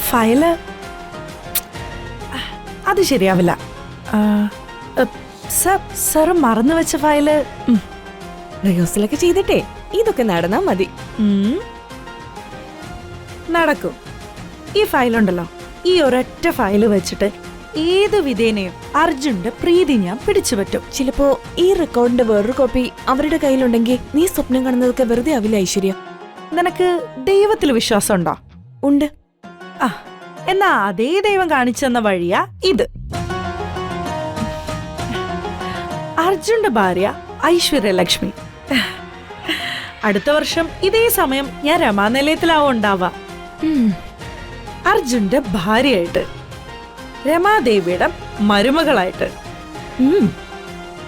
File അത് ശരിയാവില്ല. Sir മറന്നു വെച്ച ഫയല് റിഹേഴ്സലൊക്കെ ചെയ്തിട്ടേ ഇതൊക്കെ നടന്നാ മതി. നടക്കും. ഈ ഫയലുണ്ടല്ലോ, ഈ ഒരൊറ്റ ഫയല് വെച്ചിട്ട് ഏത് വിധേനയും അർജുന്റെ പ്രീതി ഞാൻ പിടിച്ചു പറ്റും. ചിലപ്പോ ഈ റെക്കോർഡിന്റെ വേറൊരു കോപ്പി അവരുടെ കയ്യിലുണ്ടെങ്കിൽ നീ സ്വപ്നം കാണുന്നതൊക്കെ വെറുതെ ആവില്ല ഐശ്വര്യ. നിനക്ക് ദൈവത്തിൽ വിശ്വാസം ഉണ്ടോ? ഉണ്ട്. എന്നാ അതേ ദൈവം കാണിച്ചെന്ന വഴിയാ ഇത്. അർജുന്റെ ഭാര്യ ഐശ്വര്യലക്ഷ്മി. അടുത്ത വർഷം ഇതേ സമയം ഞാൻ രമാനിലയത്തിലാവും ഉണ്ടാവാ. അർജുന്റെ ഭാര്യയായിട്ട്, രമാദേവിയുടെ മരുമകളായിട്ട്,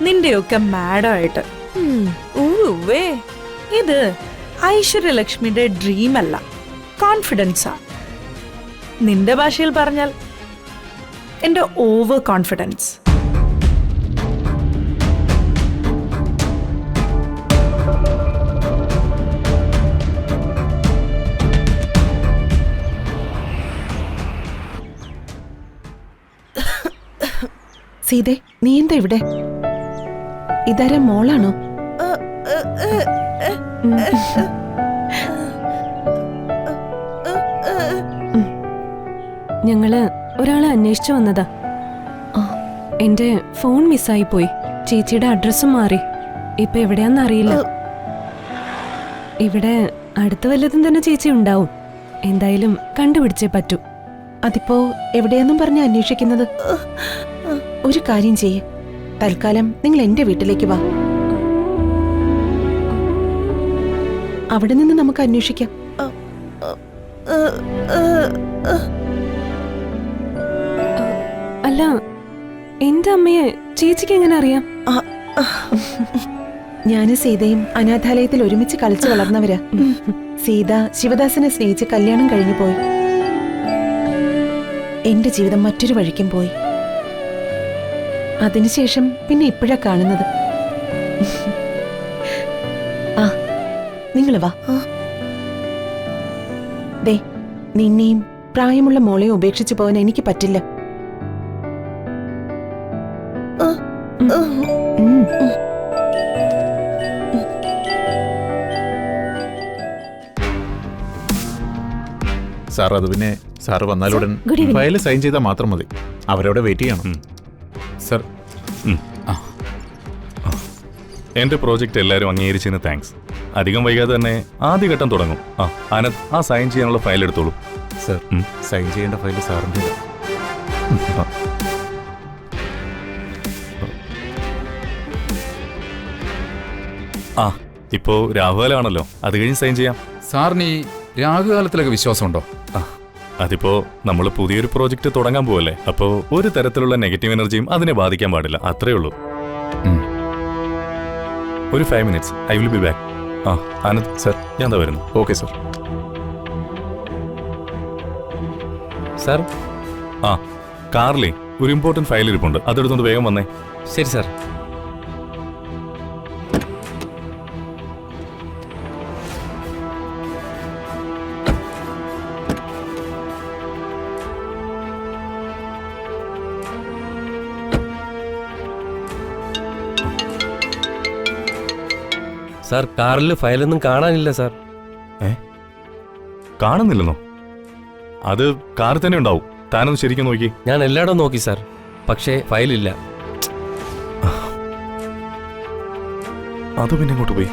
നിന്റെയൊക്കെ മാഡമായിട്ട്. ഇത് ഐശ്വര്യലക്ഷ്മിയുടെ ഡ്രീം അല്ല, കോൺഫിഡൻസാ. നിന്റെ ഭാഷയിൽ പറഞ്ഞാൽ എന്റെ ഓവർ കോൺഫിഡൻസ്. സീതേ, നീ എന്താ ഇവിടെ? ഇതാരാ, മോളാണോ? ഞങ്ങള് ഒരാളെ അന്വേഷിച്ചു വന്നതാ. എന്റെ ഫോൺ മിസ്സായി പോയി. ചേച്ചിയുടെ അഡ്രസ്സും മാറി. ഇപ്പൊ എവിടെയാന്ന് അറിയില്ല. ഇവിടെ അടുത്ത വല്ലതും തന്നെ ചേച്ചി ഉണ്ടാവും. എന്തായാലും കണ്ടുപിടിച്ചേ പറ്റൂ. അതിപ്പോ എവിടെയാന്നും പറഞ്ഞ് അന്വേഷിക്കുന്നത്? ഒരു കാര്യം ചെയ്യ്, തൽക്കാലം നിങ്ങൾ എന്റെ വീട്ടിലേക്ക് വാ. അവിടെ നിന്ന് നമുക്ക് അന്വേഷിക്കാം. അല്ല, എന്റെ അമ്മയെ ചേച്ചിക്ക് എങ്ങനെ അറിയാം? ഞാനും സീതയും അനാഥാലയത്തിൽ ഒരുമിച്ച് കളിച്ചു വളർന്നവരാ. സീത ശിവദാസനെ സ്നേഹിച്ച് കല്യാണം കഴിഞ്ഞു പോയി. എന്റെ ജീവിതം മറ്റൊരു വഴിക്കും പോയി. അതിനുശേഷം പിന്നെ ഇപ്പോഴാ കാണുന്നത്. നിങ്ങൾ വാ. ദേ, നിന്നെയും പ്രായമുള്ള മോളെയും ഉപേക്ഷിച്ചു പോകാൻ എനിക്ക് പറ്റില്ല. സാർ, അത് പിന്നെ സാറ് വന്നാലുടൻ ഫയൽ സൈൻ ചെയ്താൽ മാത്രം മതി. അവരവിടെ വെയിറ്റ് ചെയ്യണം. സർ, എന്റെ പ്രോജക്റ്റ് എല്ലാവരും അംഗീകരിച്ചതിന് താങ്ക്സ്. അധികം വൈകാതെ തന്നെ ആദ്യഘട്ടം തുടങ്ങും. ആനന്ദ്, ആ സൈൻ ചെയ്യാനുള്ള ഫയൽ എടുത്തോളൂ. സർ, സൈൻ ചെയ്യേണ്ട ഫയൽ സാറിൻ്റെ. ഇപ്പോ രാഹുകാലാണല്ലോ, അത് കഴിഞ്ഞ് സൈൻ ചെയ്യാം. സാറിന് ഈ രാഹുകാലത്തിലൊക്കെ വിശ്വാസമുണ്ടോ? അതിപ്പോ നമ്മൾ പുതിയൊരു പ്രോജക്റ്റ് തുടങ്ങാൻ പോവല്ലേ, അപ്പോ ഒരു തരത്തിലുള്ള നെഗറ്റീവ് എനർജിയും അതിനെ ബാധിക്കാൻ പാടില്ല. അത്രേ ഉള്ളൂ. ഒരു 5 minutes, I will be back. Anand sir, ഞാൻ എന്താ വരുന്നു. Okay sir. സർ, കാറിലെ ഒരു ഇമ്പോർട്ടന്റ് ഫയൽ ഇരിപ്പുണ്ട്, അതെടുത്തോണ്ട് വേഗം വന്നേ. ശരി സർ. സാർ, കാറിൽ ഫയലൊന്നും കാണാനില്ല സാർ. കാണുന്നില്ലെന്നോ? അത് കാറിൽ തന്നെ ഉണ്ടാവും. താനൊന്ന് ശരിക്കും നോക്കി. ഞാൻ എല്ലായിടവും നോക്കി സാർ, പക്ഷേ ഫയലില്ല. അത് പിന്നെ ഇങ്ങോട്ട് പോയി.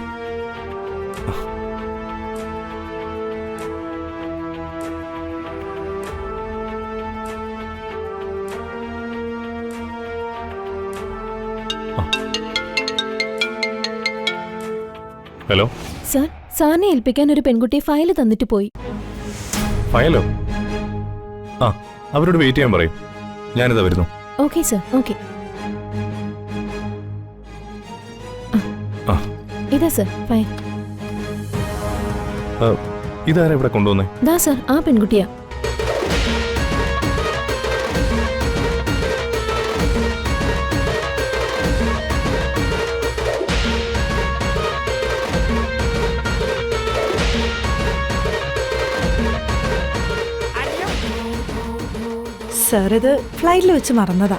ഹലോ സാർ, സാറിനെ ഏൽപ്പിക്കാൻ ഒരു പെൺകുട്ടി ഫയൽ തന്നിട്ട് പോയി. ഫയലോ? അവരോട് വെയിറ്റ് ചെയ്യാൻ പറയും. ഞാനിതാ വരുന്നു. Okay sir, okay. ഇതാ സാർ ഫയൽ. ഇതാരാ ഇവിടെ കൊണ്ടുവന്നേ? ദാ സാർ, ആ പെൺകുട്ടിയാ. സാർ ഇത് ഫ്ലൈറ്റിൽ വെച്ച് മറന്നതാ.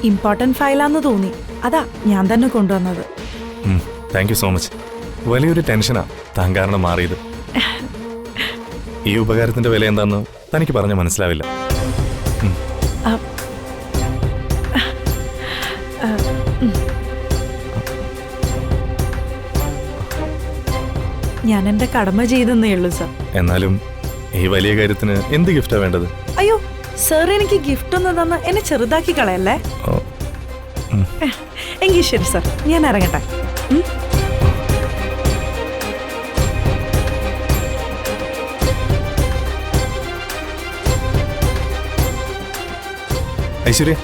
ഇമ്പോർട്ടന്റ് ഫയലാന്ന് തോന്നി, അതാ ഞാൻ തന്നെ കൊണ്ടുവന്നത്. Thank you so much. വലിയൊരു ടെൻഷനാ താൻ കാരണം മാറിയത്. ഈ ഉപകാരത്തിന്റെ വില എന്താന്ന് തനിക്ക് പറഞ്ഞ മനസ്സിലാവില്ല. ഞാൻ എന്റെ കടമ ചെയ്തെന്നേ ഉള്ളൂ സാർ. എന്നാലും ഈ വലിയ കാര്യത്തിന് എന്ത് ഗിഫ്റ്റാ വേണ്ടത്? അയ്യോ സാർ, എനിക്ക് ഗിഫ്റ്റ് ഒന്നും തന്ന് എന്നെ ചെറുതാക്കി കളയല്ലേ. എങ്കിൽ ശരി സാർ, ഞാൻ ഇറങ്ങട്ടെ. ഐശ്വര്യ,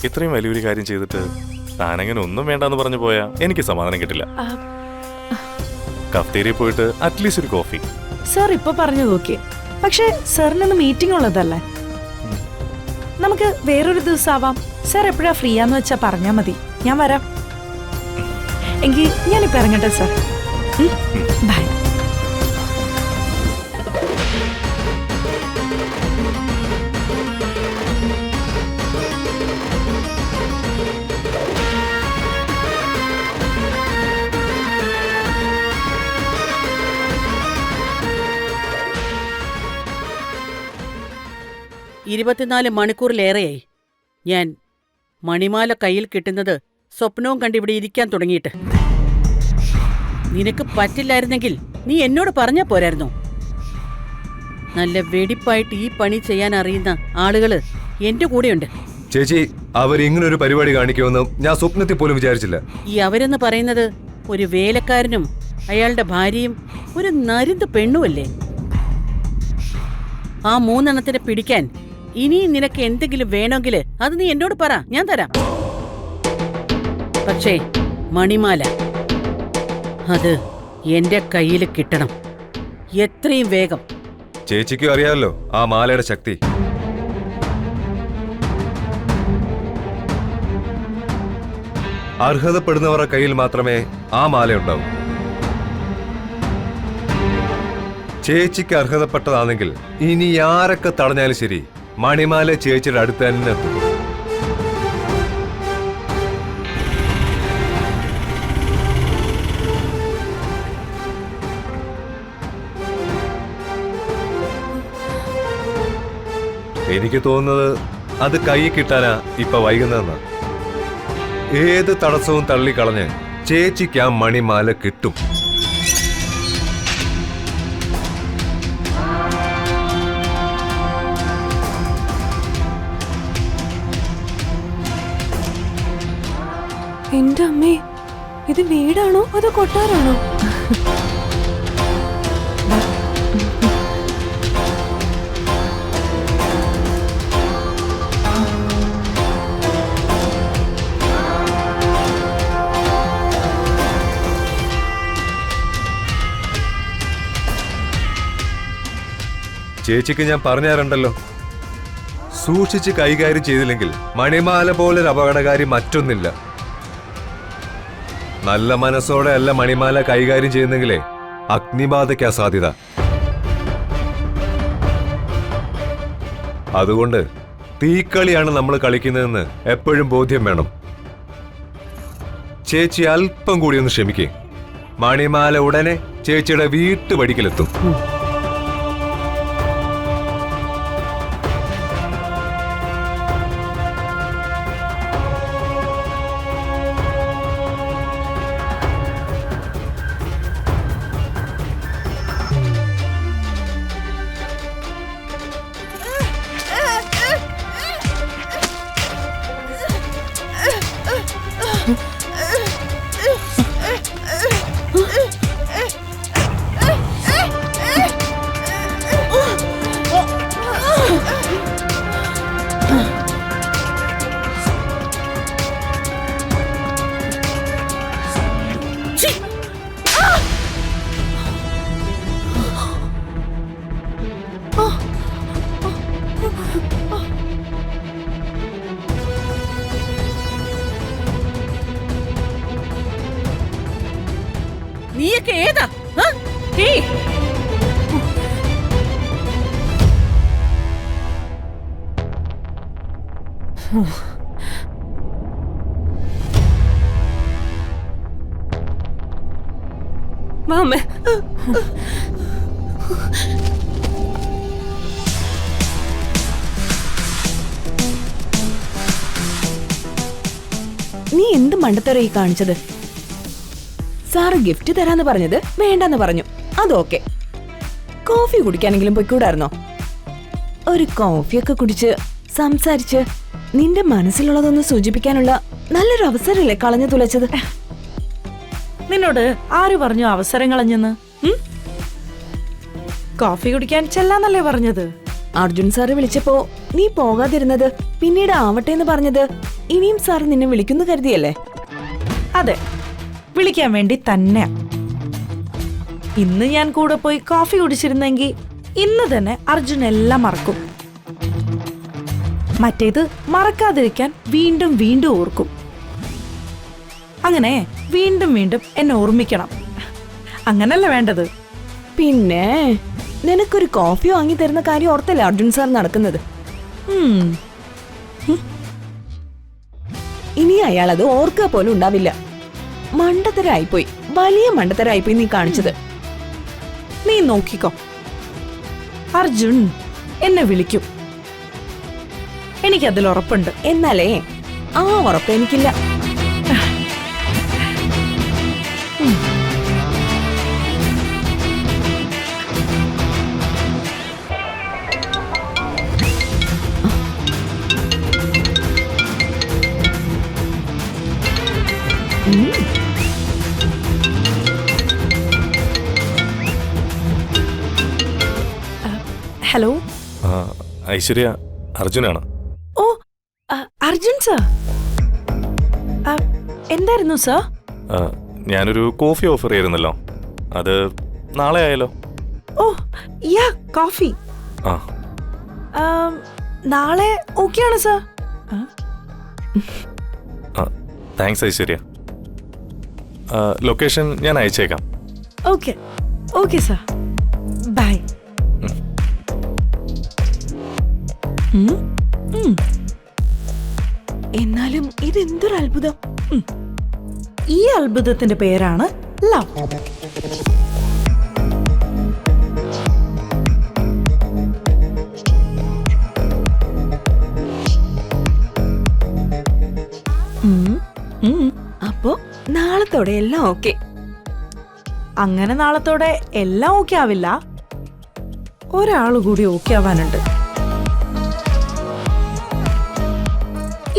ഇത്രയും വലിയൊരു കാര്യം ചെയ്തിട്ട് താനങ്ങനെ ഒന്നും വേണ്ടെന്ന് പറഞ്ഞു പോയാ എനിക്ക് സമാധാനം കിട്ടില്ല. കഫ്തേരിയിൽ പോയിട്ട് അറ്റ്ലീസ്റ്റ് ഒരു കോഫി. സാർ ഇപ്പൊ പറഞ്ഞു നോക്കിയേ, പക്ഷെ സാറിനൊന്ന് മീറ്റിംഗ് ഉള്ളതല്ലേ. നമുക്ക് വേറൊരു ദിവസം ആവാം. സാർ എപ്പോഴാ ഫ്രീ ആന്ന് വെച്ചാ പറഞ്ഞാ മതി, ഞാൻ വരാം. എങ്കിൽ ഞാനിപ്പോ ഇറങ്ങട്ടെ സാർ. ബൈ. ഇരുപത്തിനാല് മണിക്കൂറിലേറെയായി ഞാൻ മണിമാല കയ്യിൽ കിട്ടുന്നത് സ്വപ്നവും കണ്ടിവിടെ ഇരിക്കാൻ തുടങ്ങിയിട്ട്. നിനക്ക് പറ്റില്ലായിരുന്നെങ്കിൽ നീ എന്നോട് പറഞ്ഞാ പോരായിരുന്നോ? നല്ല വെടിപ്പായിട്ട് ഈ പണി ചെയ്യാൻ അറിയുന്ന ആളുകള് എന്റെ കൂടെയുണ്ട്. ചേച്ചി, അവരിങ്ങനൊരു പരിപാടി കാണിക്കുമെന്ന് ഞാൻ സ്വപ്നത്തിൽ പോലും വിചാരിച്ചില്ല. ഈ അവരെന്ന് പറയുന്നത് ഒരു വേലക്കാരനും അയാളുടെ ഭാര്യയും ഒരു നരുന്ത് പെണ്ണുമല്ലേ. ആ മൂന്നെണ്ണത്തിനെ പിടിക്കാൻ ഇനിയും നിനക്ക് എന്തെങ്കിലും വേണമെങ്കിൽ അത് നീ എന്നോട് പറ, ഞാൻ തരാം. പക്ഷേ മണിമാല അത് എന്റെ കയ്യിൽ കിട്ടണം, എത്രയും വേഗം. ചേച്ചിക്കും അറിയാമല്ലോ ആ മാലയുടെ ശക്തി. അർഹതപ്പെടുന്നവരുടെ കയ്യിൽ മാത്രമേ ആ മാല ഉണ്ടാവൂ. ചേച്ചിക്ക് അർഹതപ്പെട്ടതാണെങ്കിൽ ഇനി ആരൊക്കെ തടഞ്ഞാലും ശരി, മണിമാല ചേച്ചിയുടെ അടുത്ത് തന്നെ എത്തും. എനിക്ക് തോന്നുന്നത് അത് കൈ കിട്ടാനാ ഇപ്പൊ വൈകുന്നതെന്ന്. ഏത് തടസ്സവും തള്ളിക്കളഞ്ഞ് ചേച്ചിക്ക് ആ മണിമാല കിട്ടും. എന്റെ അമ്മേ, ഇത് വീടാണോ അതോ കൊട്ടാരാണോ? ചേച്ചിക്ക് ഞാൻ പറഞ്ഞു തരണ്ടല്ലോ, സൂക്ഷിച്ച് കൈകാര്യം ചെയ്തില്ലെങ്കിൽ മണിമാല പോലൊരു അപകടകാരി മറ്റൊന്നില്ല. നല്ല മനസ്സോടെ അല്ല മണിമാല കൈകാര്യം ചെയ്യുന്നെങ്കിലേ അഗ്നിബാധയ്ക്കാ സാധ്യത. അതുകൊണ്ട് തീക്കളിയാണ് നമ്മൾ കളിക്കുന്നതെന്ന് എപ്പോഴും ബോധ്യം വേണം. ചേച്ചി അല്പം കൂടി ഒന്ന് ക്ഷമിക്കേ. മണിമാല ഉടനെ ചേച്ചിയുടെ വീട്ടുപടിക്കലെത്തും. വാ അമ്മേ. നീ എന്ത് മണ്ടത്തരയി കാണിച്ചത്? സാറ് ഗിഫ്റ്റ് തരാന്ന് പറഞ്ഞത് വേണ്ടെന്ന് പറഞ്ഞു, അതൊക്കെ. കോഫി കുടിക്കാനെങ്കിലും പൊയ്ക്കൂടായിരുന്നോ? ഒരു കോഫിയൊക്കെ കുടിച്ച് സംസാരിച്ച് നിന്റെ മനസ്സിലുള്ളതൊന്ന് സൂചിപ്പിക്കാനുള്ള നല്ലൊരു അവസരമല്ലേ കളഞ്ഞു തുലച്ചത്? നിന്നോട് ആര് പറഞ്ഞു അവസരം കളഞ്ഞെന്ന്? കോഫി കുടിക്കാൻ ചെല്ലാന്നല്ലേ പറഞ്ഞത്? അർജുൻ സാറ് വിളിച്ചപ്പോ നീ പോകാതിരുന്നത്, പിന്നീട് ആവട്ടെ എന്ന് പറഞ്ഞത് ഇനിയും സാറ് നിന്നെ വിളിക്കുന്നു കരുതിയല്ലേ? അതെ, വിളിക്കാൻ വേണ്ടി തന്നെ. ഇന്ന് ഞാൻ കൂടെ പോയി കോഫി കുടിച്ചിരുന്നെങ്കിൽ ഇന്ന് തന്നെ അർജുൻ എല്ലാം മറക്കും. മറ്റേത് മറക്കാതിരിക്കാൻ വീണ്ടും വീണ്ടും ഓർക്കും. അങ്ങനെ വീണ്ടും വീണ്ടും എന്നെ ഓർമ്മിക്കണം. അങ്ങനല്ല വേണ്ടത്. പിന്നെ നിനക്കൊരു കോഫി വാങ്ങി തരുന്ന കാര്യം ഓർത്തല്ലേ അർജുൻ സാർ നടക്കുന്നത്? ഇനി അയാൾ അത് ഓർക്കുക പോലും ഉണ്ടാവില്ല. മണ്ടത്തരായിപ്പോയി, വലിയ മണ്ടത്തരായിപ്പോയി നീ കാണിച്ചത്. നീ നോക്കിക്കോ, അർജുൻ എന്നെ വിളിക്കും. എനിക്കതിൽ ഉറപ്പുണ്ട്. എന്നാലേ ആ ഉറപ്പ് എനിക്കില്ല. ഹലോ. ഐശ്വര്യ, അർജുനാണ്. ഓ, അർജുൻ സർ. എന്തായിരുന്നു സർ? ഞാനൊരു കോഫി ഓഫർ ചെയ്യുന്നല്ലോ, അത് നാളെ ആയാലോ? ഓ യാ, കോഫി നാളെ ഓക്കെയാണ് സർ. താങ്ക്സ് ഐശ്വര്യ. ലൊക്കേഷൻ ഞാൻ അയച്ചേക്കാം. Okay okay sir, bye. എന്നാലും ഇതെന്തൊരു അത്ഭുതം. ഈ അത്ഭുതത്തിന്റെ പേരാണ് ലവ്. അപ്പോ നാളത്തോടെ എല്ലാം ഓക്കെ. അങ്ങനെ നാളത്തോടെ എല്ലാം ഓക്കെ ആവില്ല. ഒരാള് കൂടി ഓക്കെ ആവാനുണ്ട്.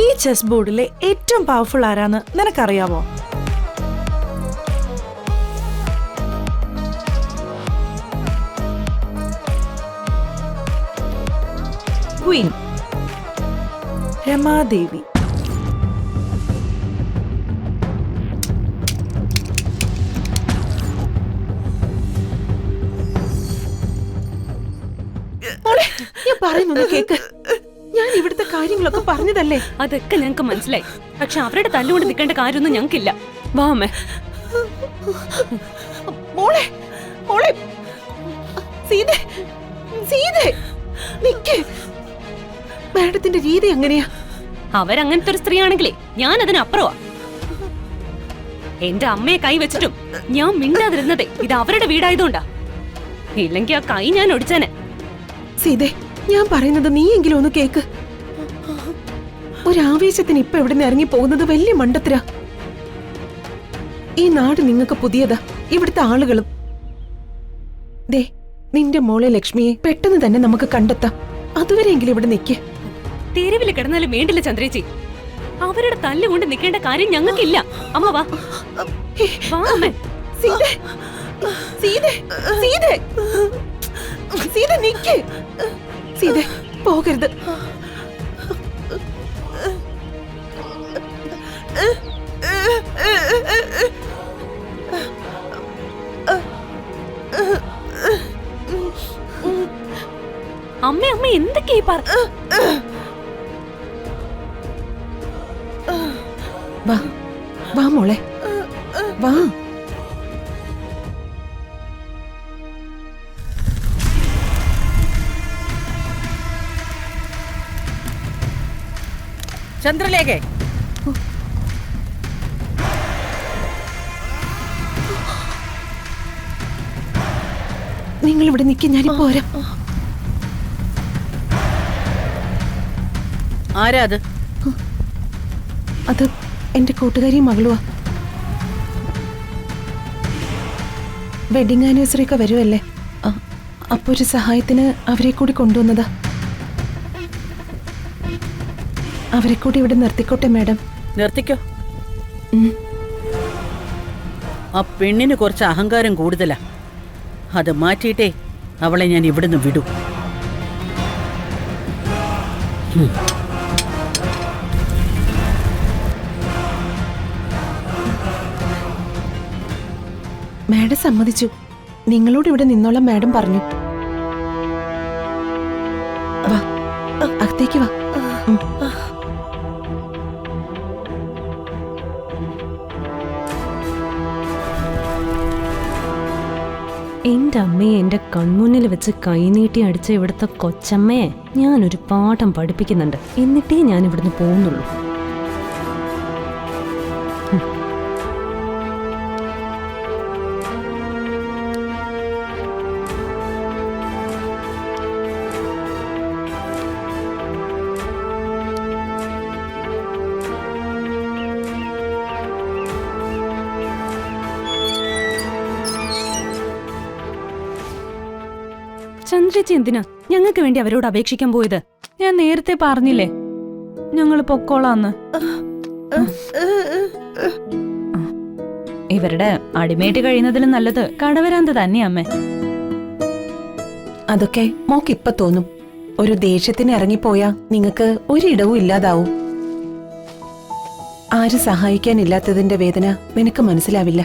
ഈ ചെസ് ബോർഡിലെ ഏറ്റവും പവർഫുൾ ആരാന്ന് നിനക്കറിയാവോ? ക്വീൻ രമാദേവി. ഞാൻ പറയുന്നൊന്ന് കേക്ക്. ഞാൻ ഇവിടുത്തെ കാര്യങ്ങളൊക്കെ പറഞ്ഞതല്ലേ? അതൊക്കെ ഞങ്ങൾക്ക് മനസ്സിലായി. പക്ഷെ അവരുടെ തല്ലുകൊണ്ട് നിൽക്കേണ്ട കാര്യമൊന്നും ഞങ്ങൾക്കില്ല. വാ അമ്മേ. മോളെ മോളെ സീതേ, സീതേ നിക്ക്. മാഡത്തിന്റെ രീതി എങ്ങനെയാ? അവരങ്ങനത്തെ ഒരു സ്ത്രീയാണെങ്കിലേ ഞാൻ അതിനപ്പുറവാ. എന്റെ അമ്മയെ കൈ വെച്ചിട്ടും ഞാൻ മിണ്ടാതിരുന്നതേ ഇത് അവരുടെ വീടായതുകൊണ്ടാ. ഇല്ലെങ്കിൽ ആ കൈ ഞാൻ ഒടിച്ചേനെ. സീതേ, ഞാൻ പറയുന്നത് നീയെങ്കിലും ഒന്ന് കേക്ക്. ഒരാവേശത്തിന് ഇപ്പൊ ഇവിടെ നിന്ന് ഇറങ്ങി പോകുന്നത് വലിയ മണ്ടത്തരാ. ഈ നാട് നിങ്ങൾക്ക് പുതിയതാ, ഇവിടുത്തെ ആളുകളും. ദേ, നിന്റെ മോളെ ലക്ഷ്മിയെ പെട്ടെന്ന് തന്നെ നമുക്ക് കണ്ടെത്താം. അതുവരെയെങ്കിലും ഇവിടെ നിൽക്കേ. തെരുവിൽ കിടന്നാലും വേണ്ടില്ല ചന്ദ്രേച്ചി. അവരുടെ തല്ലുകൊണ്ട് നിൽക്കേണ്ട കാര്യം ഞങ്ങൾക്കില്ല. അമ്മ വാ. വാ അമ്മേ. സീതേ, സീതേ, സീതേ, സീതേ നിക്ക്. സീതേ പോകരുത്. അമ്മ അമ്മ എന്തൊക്കെയാ പറ. വാ വാ മോളെ വാ. ചന്ദ്രലേഖേ, നിങ്ങൾ ഇവിടെ നിൽക്കി, ഞാനിപ്പോ വരാം. ആരാ അത്? അത് എന്റെ കൂട്ടുകാരിയും മകളുവാ. വെഡിങ് ആനിവേഴ്സറി ഒക്കെ വരുമല്ലേ, അപ്പൊ ഒരു സഹായത്തിന് അവരെ കൂടി കൊണ്ടുവന്നതാ. അവരെ കൂടി ഇവിടെ നിർത്തിക്കോട്ടെ മാഡം. നിർത്തിക്കോ. ആ പെണ്ണിന് കുറച്ച് അഹങ്കാരം കൂടുതലാ. അത് മാറ്റിയിട്ടേ അവളെ ഞാൻ ഇവിടുന്ന് വിടൂ. മാഡം സമ്മതിച്ചു. നിങ്ങളോട് ഇവിടെ നിന്നോളാം മാഡം പറഞ്ഞു. വാ, അകത്തേക്ക് വാ. എന്റെ അമ്മയെ എന്റെ കൺമുന്നിൽ വെച്ച് കൈനീട്ടി അടിച്ച ഇവിടുത്തെ കൊച്ചമ്മയെ ഞാനൊരു പാഠം പഠിപ്പിക്കുന്നുണ്ട്. എന്നിട്ടേ ഞാൻ ഇവിടുന്ന് പോകുന്നുള്ളൂ. ചന്ദ്രച്ചി എന്തിനാ ഞങ്ങൾക്ക് വേണ്ടി അവരോട് അപേക്ഷിക്കാൻ പോയത്? ഞാൻ നേരത്തെ പറഞ്ഞില്ലേ ഞങ്ങൾ പൊക്കോളാന്ന്. ഇവരുടെ അടിമേറ്റ് കഴിയുന്നതിലും നല്ലത് കടവരാന്ത് തന്നെയാ അമ്മേ. അതൊക്കെ മോക്ക് ഇപ്പൊ തോന്നും. ഒരു ദേഷ്യത്തിന് ഇറങ്ങിപ്പോയാ നിങ്ങക്ക് ഒരിടവും ഇല്ലാതാവും. ആര് സഹായിക്കാനില്ലാത്തതിന്റെ വേദന നിനക്ക് മനസ്സിലാവില്ല.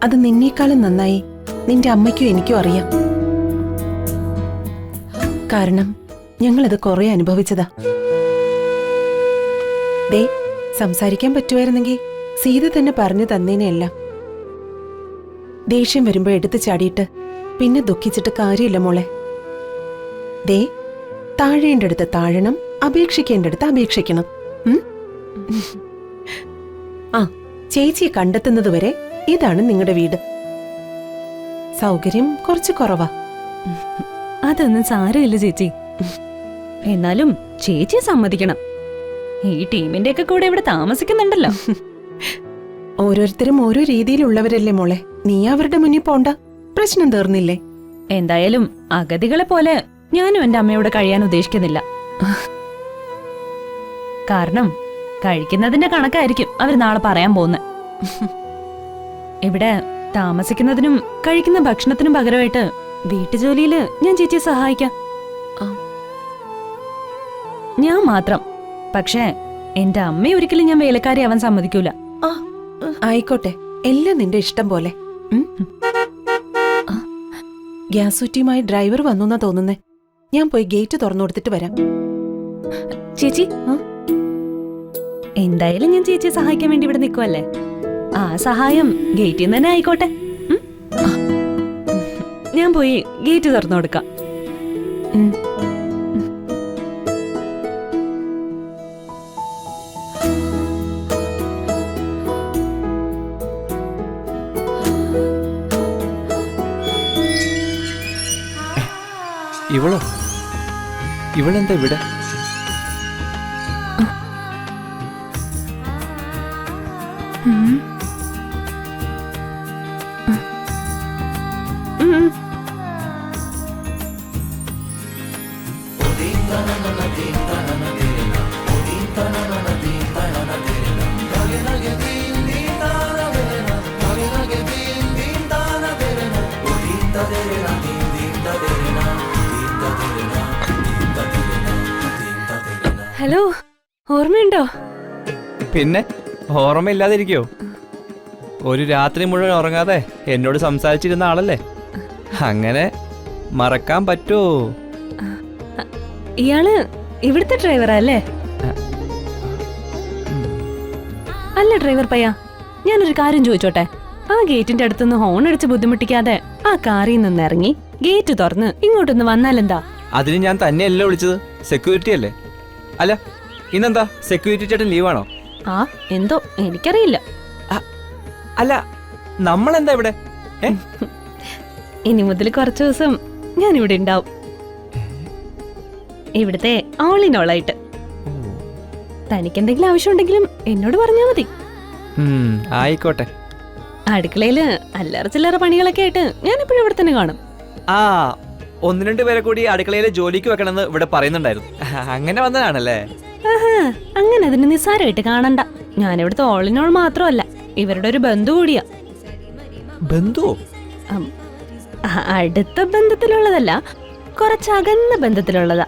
അത് നിന്നേക്കാളും നന്നായി നിന്റെ അമ്മയ്ക്കും എനിക്കും അറിയാം. കാരണം ഞങ്ങളത് കുറെ അനുഭവിച്ചതാ. ദേ, സംസാരിക്കാൻ പറ്റുമായിരുന്നെങ്കിൽ സീത തന്നെ പറഞ്ഞു തന്നേനെയെല്ലാം. ദേഷ്യം വരുമ്പോ എടുത്തു ചാടിയിട്ട് പിന്നെ ദുഃഖിച്ചിട്ട് കാര്യമില്ല മോളെ. ദേ, താഴേണ്ടടുത്ത് താഴണം, അപേക്ഷിക്കേണ്ടടുത്ത് അപേക്ഷിക്കണം. ആ, ചേച്ചിയെ കണ്ടെത്തുന്നതുവരെ ഇതാണ് നിങ്ങളുടെ വീട്. സൗകര്യം കുറച്ച് കുറവാ. അതൊന്നും സാരമില്ല ചേച്ചി. എന്നാലും ചേച്ചിയെ സമ്മതിക്കണം. ഈ ടീമിന്റെ ഒക്കെ കൂടെ ഇവിടെ താമസിക്കുന്നുണ്ടല്ലോ. ഓരോരുത്തരും ഓരോ രീതിയിലുള്ളവരല്ലേ മോളെ. നീ അവരുടെ മുന്നിൽ പോണ്ട, പ്രശ്നം തീർന്നില്ലേ? എന്തായാലും അഗതികളെ പോലെ ഞാനും എന്റെ അമ്മയോട് കഴിയാൻ ഉദ്ദേശിക്കുന്നില്ല. കാരണം കഴിക്കുന്നതിന്റെ കണക്കായിരിക്കും അവർ നാളെ പറയാൻ പോകുന്നത്. ഇവിടെ താമസിക്കുന്നതിനും കഴിക്കുന്ന ഭക്ഷണത്തിനും പകരമായിട്ട് വീട്ടുജോലിയില് ഞാൻ ചേച്ചിയെ സഹായിക്കാം. ഞാൻ മാത്രം. പക്ഷേ എന്റെ അമ്മയെ ഒരിക്കലും ഞാൻ വേലക്കാരി ആവാൻ സമ്മതിക്കൂല. ആയിക്കോട്ടെ, എല്ലാം നിന്റെ ഇഷ്ടം പോലെ. ഗ്യാസ് കുറ്റിയുമായി ഡ്രൈവർ വന്നുന്നാ തോന്നുന്നേ. ഞാൻ പോയി ഗേറ്റ് തുറന്നു കൊടുത്തിട്ട് വരാം. ചേച്ചി, എന്തായാലും ഞാൻ ചേച്ചിയെ സഹായിക്കാൻ വേണ്ടി ഇവിടെ നിൽക്കുവല്ലേ. ആ സഹായം ഗേറ്റിൽ നിന്ന് തന്നെ ആയിക്കോട്ടെ. ഞാൻ പോയി ഗേറ്റ് തുറന്നു കൊടുക്കാം. ഇവളെന്താ ഇവിടെ? ഹലോ, ഓർമ്മയുണ്ടോ? പിന്നെ ഓർമ്മയില്ലാതിരിക്കോ? ഒരു രാത്രി മുഴുവൻ ഉറങ്ങാതെ എന്നോട് സംസാരിച്ചിരുന്ന ആളല്ലേ. അങ്ങനെ മറക്കാൻ പറ്റുമോ? ഇയാള് ഇവിടുത്തെ ഡ്രൈവറാ അല്ലേ? അല്ല ഡ്രൈവർ പയ്യ, ഞാനൊരു കാര്യം ചോദിച്ചോട്ടെ. ആ ഗേറ്റിന്റെ അടുത്തുനിന്ന് ഹോൺ അടിച്ച് ബുദ്ധിമുട്ടിക്കാതെ ആ കാറിൽ നിന്ന് ഇറങ്ങി ഗേറ്റ് തുറന്ന് ഇങ്ങോട്ടൊന്ന് വന്നാലെന്താ? അതിന് ഞാൻ തന്നെയല്ലേ വിളിച്ചത്, സെക്യൂരിറ്റി അല്ലേ. അല്ല, ഇന്നെന്താ സെക്യൂരിറ്റി ചേട്ടൻ ലീവാണോ? ആ എന്തോ എനിക്കറിയില്ല. അല്ല, നമ്മളെന്താ ഇവിടെ? ഇനി മുതൽ കുറച്ചു ദിവസം ഞാൻ ഇവിടെ ഉണ്ടാവും. ഇവിടുത്തെ ഓൾ ഇൻ ഓൾ ആയിട്ട്. തനിക്ക് എന്തെങ്കിലും ആവശ്യമുണ്ടെങ്കിലും എന്നോട് പറഞ്ഞാൽ മതി. ആയിക്കോട്ടെ. അടുക്കളയില് അല്ലറ ചില്ലറ പണികളൊക്കെ ആയിട്ട് ഞാൻ എപ്പോഴും ഇവിടെ തന്നെ കാണും. ആ, 1-2 പേരെ കൂടി അടുക്കളയിൽ ജോലിക്ക് വെക്കണമെന്ന് ഇവിടെ പറയുന്നുണ്ടായിരുന്നു. അങ്ങനെ വന്നതാണല്ലേ? ആഹാ, അങ്ങനെ അതിന് നിസ്സാരമായിട്ട് കാണണ്ട. ഞാൻ ഇവിടുത്തെ ഓൾ ഇൻ ഓൾ മാത്രമല്ല, ഇവരുടെ ഒരു ബന്ധു കൂടിയാ. ബന്ധുവോ? അടുത്ത ബന്ധത്തിലുള്ളതല്ല, കുറച്ച് അകന്ന ബന്ധത്തിലുള്ളതാ.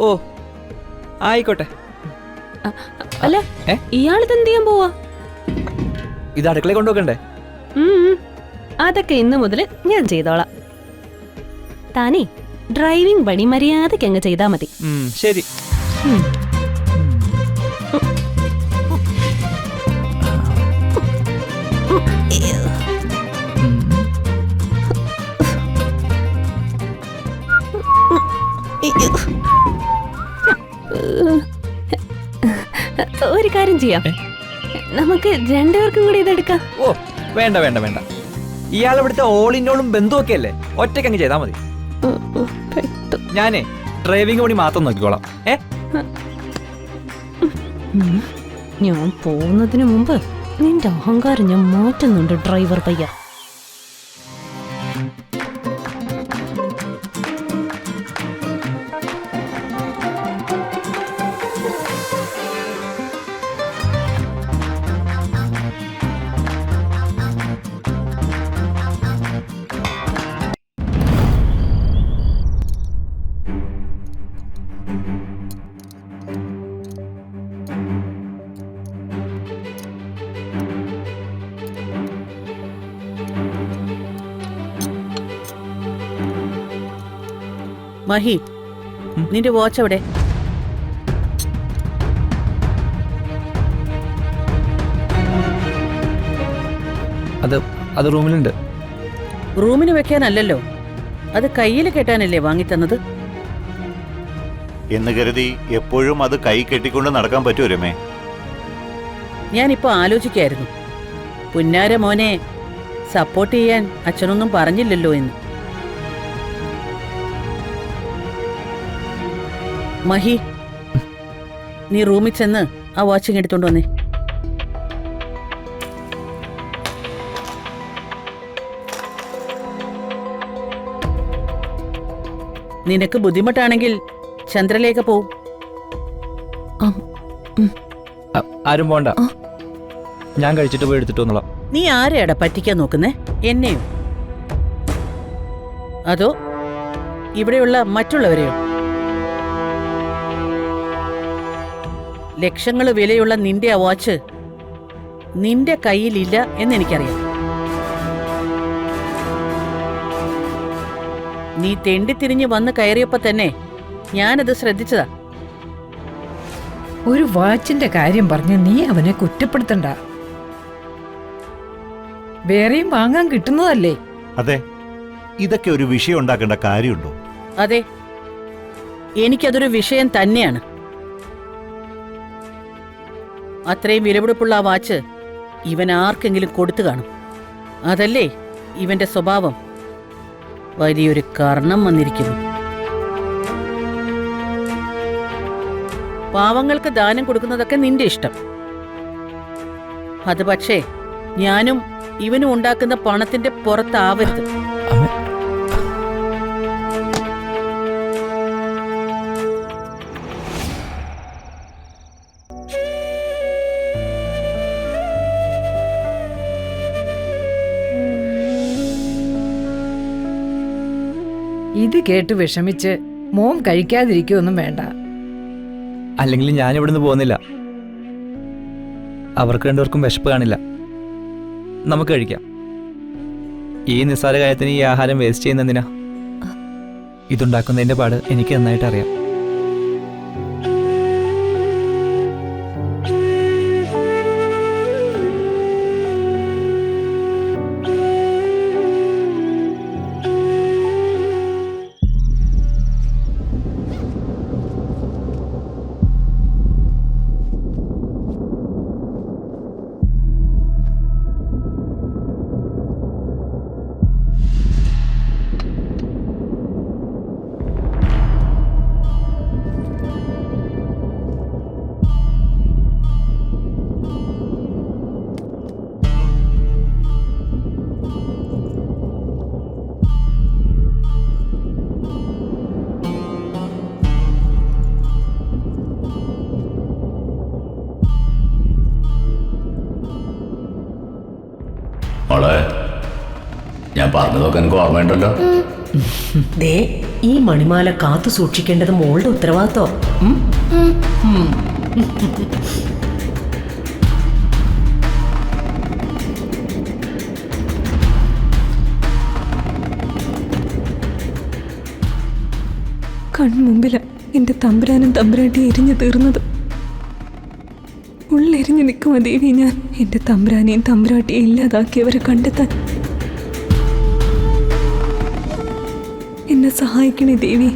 ഓ, ആയിക്കോട്ടെ. അല്ല, ഇയാളിത് എന്ത് ചെയ്യാൻ പോവാ? ഇത് അടുക്കളയിൽ കൊണ്ടുവെക്കണ്ടേ? അതൊക്കെ ഇന്ന് മുതൽ ഞാൻ ചെയ്തോളാം. താനേ ഡ്രൈവിംഗ് പണി മര്യാദയ്ക്ക് അങ്ങ് ചെയ്താ മതി. ശരി. ഒരു കാര്യം ചെയ്യാം, നമുക്ക് രണ്ടുപേർക്കും കൂടി ഇതെടുക്കാം. ഓ, വേണ്ട വേണ്ട വേണ്ട. ഇയാൾ ഇവിടുത്തെ ഓൾ ഇൻ ഓളും ബന്ധുവൊക്കെ അല്ലേ, ഒറ്റയ്ക്ക് അങ്ങ് ചെയ്താൽ മതി. ഞാനേ ഡ്രൈവിംഗ് പണി മാത്രം നോക്കിക്കോളാം. ഞാൻ പോകുന്നതിന് മുമ്പ് നിന്റെ അഹങ്കാരം ഞാൻ മാറ്റുന്നുണ്ട് ഡ്രൈവർ പയ്യ. മഹി, നിന്റെ വാച്ച് എവിടെ? അത് റൂമിലുണ്ട്. റൂമിന് വെക്കാനല്ലല്ലോ, അത് കയ്യിൽ കെട്ടാനല്ലേ വാങ്ങിത്തന്നത്? എന്ന് കരുതി എപ്പോഴും അത് കൈ കെട്ടിക്കൊണ്ട് നടക്കാൻ പറ്റുമോ രമേ? ഞാനിപ്പോ ആലോചിക്കായിരുന്നു, പുന്നാര മോനെ സപ്പോർട്ട് ചെയ്യാൻ അച്ഛനൊന്നും പറഞ്ഞില്ലല്ലോ എന്ന്. മഹി, നീ റൂമിൽ ചെന്ന് ആ വാച്ചിങ് എടുത്തോണ്ട് വന്നേ. നിനക്ക് ബുദ്ധിമുട്ടാണെങ്കിൽ ചന്ദ്രലേഖ പോവും. ആരും പോണ്ട, ഞാൻ കഴിച്ചിട്ട് പോയി എടുത്തിട്ട് വന്നോളാം. നീ ആരെയാടാ പറ്റിക്കാൻ നോക്കുന്നേ? എന്നെയോ അതോ ഇവിടെയുള്ള മറ്റുള്ളവരെയോ? ലക്ഷങ്ങൾ വിലയുള്ള നിന്റെ ആ വാച്ച് നിന്റെ കയ്യിലില്ല എന്നെനിക്കറിയാം. നീ തെണ്ടിത്തിരിഞ്ഞ് വന്ന് കയറിയപ്പോ തന്നെ ഞാനത് ശ്രദ്ധിച്ചതാ. ഒരു വാച്ചിന്റെ കാര്യം പറഞ്ഞ് നീ അവനെ കുറ്റപ്പെടുത്തണ്ട. വേറെയും വാങ്ങാൻ കിട്ടുന്നതല്ലേ? അതെ, ഇതൊക്കെ ഒരു വിഷയം ഉണ്ടാക്കേണ്ട കാര്യമുണ്ടോ? അതെ, എനിക്കതൊരു വിഷയം തന്നെയാണ്. അത്രയും വിലപിടിപ്പുള്ള ആ വാച്ച് ഇവൻ ആർക്കെങ്കിലും കൊടുത്തു കാണും. അതല്ലേ ഇവന്റെ സ്വഭാവം. വലിയൊരു കർണം വന്നിരിക്കുന്നു. പാവങ്ങൾക്ക് ദാനം കൊടുക്കുന്നതൊക്കെ നിന്റെ ഇഷ്ടം. അത് പക്ഷേ ഞാനും ഇവനും ഉണ്ടാക്കുന്ന പണത്തിന്റെ പുറത്താവരുത്. ഇത് കേട്ട് വിഷമിച്ച് മോൻ കഴിക്കാതിരിക്കൊന്നും വേണ്ട. അല്ലെങ്കിൽ ഞാൻ ഇവിടുന്ന് പോകുന്നില്ല. അവർക്ക് രണ്ടുപേർക്കും വിശപ്പ് കാണില്ല. നമുക്ക് കഴിക്കാം. ഈ നിസ്സാര കാര്യത്തിന് ഈ ആഹാരം വേസ്റ്റ് ചെയ്യുന്നതിനാ? ഇതുണ്ടാക്കുന്നതിന്റെ പാട് എനിക്ക് നന്നായിട്ട് അറിയാം. പറഞ്ഞതൊക്കെ എനിക്ക് ഓർമ്മയുണ്ടല്ലോ. ദേ ഈ മണിമാല കാത്തു സൂക്ഷിക്കേണ്ടത് മോളുടെ ഉത്തരവാദിത്തം. കൺമുമ്പില എന്റെ തമ്പുരാനും തമ്പുരാട്ടി എരിഞ്ഞു തീർന്നത്. ഉള്ളെരിഞ്ഞു നിൽക്കുമോ ദേവി ഞാൻ എന്റെ തമ്പുരാനെയും തമ്പുരാട്ടിയെ ഇല്ലാതാക്കിയവരെ കണ്ടെത്താൻ. എന്നെ സഹായിക്കണേ ദേവി.